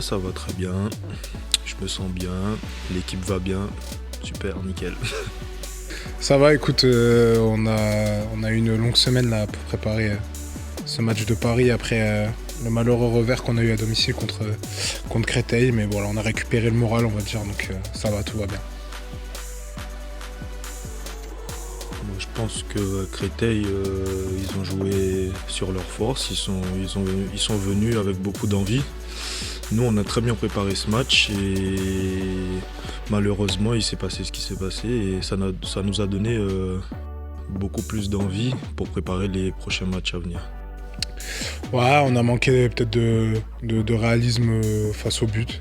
ça va très bien. Je me sens bien. L'équipe va bien. Super, nickel. Ça va, écoute, on a eu une longue semaine là pour préparer ce match de Paris après le malheureux revers qu'on a eu à domicile contre Créteil. Mais voilà, on a récupéré le moral, on va dire, donc ça va, tout va bien. Je pense que Créteil, ils ont joué sur leur force. Ils sont venus avec beaucoup d'envie. Nous, on a très bien préparé ce match et malheureusement, il s'est passé ce qui s'est passé et ça nous a donné beaucoup plus d'envie pour préparer les prochains matchs à venir. Ouais, on a manqué peut-être de réalisme face au but.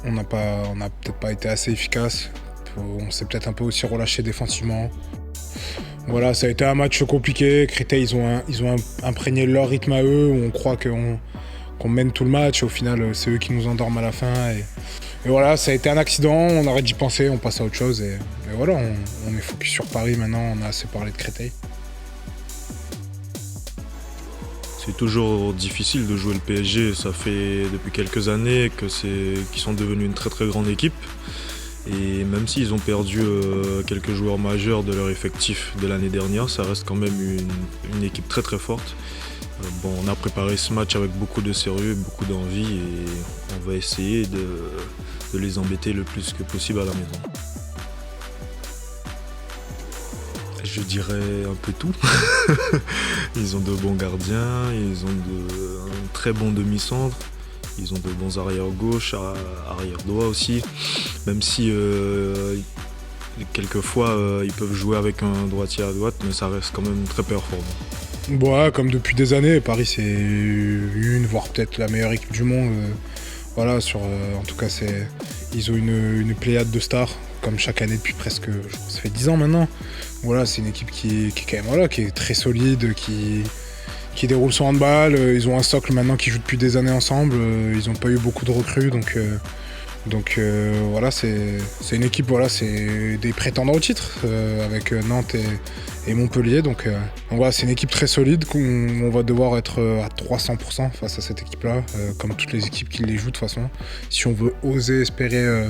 On n'a peut-être pas été assez efficace. On s'est peut-être un peu aussi relâché défensivement. Voilà, ça a été un match compliqué. Créteil, ils ont imprégné leur rythme à eux, où on croit qu'on mène tout le match. Au final, c'est eux qui nous endorment à la fin. Et voilà, ça a été un accident. On arrête d'y penser, on passe à autre chose. Et voilà, on est focus sur Paris maintenant. On a assez parlé de Créteil. C'est toujours difficile de jouer le PSG. Ça fait depuis quelques années qu'ils sont devenus une très très grande équipe. Et même s'ils ont perdu quelques joueurs majeurs de leur effectif de l'année dernière, ça reste quand même une équipe très très forte. On a préparé ce match avec beaucoup de sérieux, beaucoup d'envie et on va essayer de les embêter le plus que possible à la maison. Je dirais un peu tout. Ils ont de bons gardiens, ils ont un très bon demi-centre. Ils ont de bons arrière gauche, arrière droit aussi. Même si quelquefois ils peuvent jouer avec un droitier à droite, mais ça reste quand même très performant. Ouais, comme depuis des années, Paris c'est une, voire peut-être la meilleure équipe du monde. Voilà, en tout cas ils ont une pléiade de stars, comme chaque année depuis presque, je crois, ça fait 10 ans maintenant. Voilà, c'est une équipe qui est quand même voilà, qui est très solide, qui déroule son handball. Ils ont un socle maintenant qui joue depuis des années ensemble. Ils n'ont pas eu beaucoup de recrues, donc voilà, c'est une équipe, voilà, c'est des prétendants au titre avec Nantes et Montpellier. Donc voilà, c'est une équipe très solide qu'on va devoir être à 300% face à cette équipe-là, comme toutes les équipes qui les jouent de toute façon. Si on veut oser espérer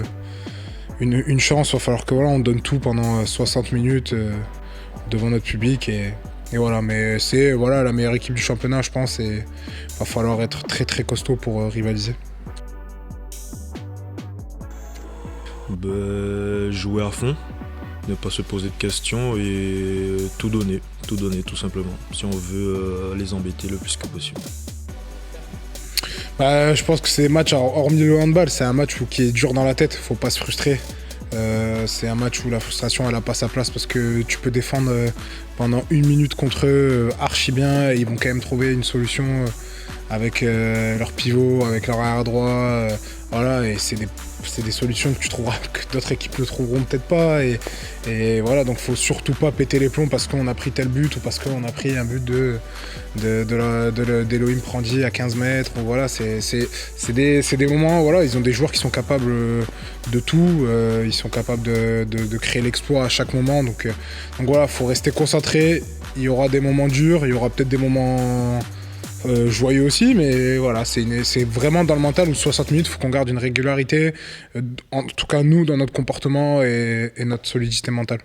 une chance, il va falloir que voilà, on donne tout pendant 60 minutes devant notre public et voilà, mais c'est voilà, la meilleure équipe du championnat, je pense, et il va falloir être très très costaud pour rivaliser. Jouer à fond, ne pas se poser de questions et tout donner tout simplement, si on veut les embêter le plus que possible. Je pense que ces matchs, hormis le handball, c'est un match qui est dur dans la tête, faut pas se frustrer. C'est un match où la frustration elle a pas sa place parce que tu peux défendre pendant 1 minute contre eux archi bien et ils vont quand même trouver une solution avec leur pivot, avec leur arrière droit. Voilà, et c'est des solutions que tu trouveras, que d'autres équipes ne trouveront peut-être pas. Et voilà, donc faut surtout pas péter les plombs parce qu'on a pris tel but ou parce qu'on a pris un but d'Elohim Prandi à 15 mètres. Voilà, c'est des moments, voilà, ils ont des joueurs qui sont capables de tout. Ils sont capables de créer l'exploit à chaque moment. Donc voilà, faut rester concentré. Il y aura des moments durs, il y aura peut-être des moments joyeux aussi, mais voilà, c'est vraiment dans le mental où 60 minutes, il faut qu'on garde une régularité, en tout cas nous, dans notre comportement et notre solidité mentale.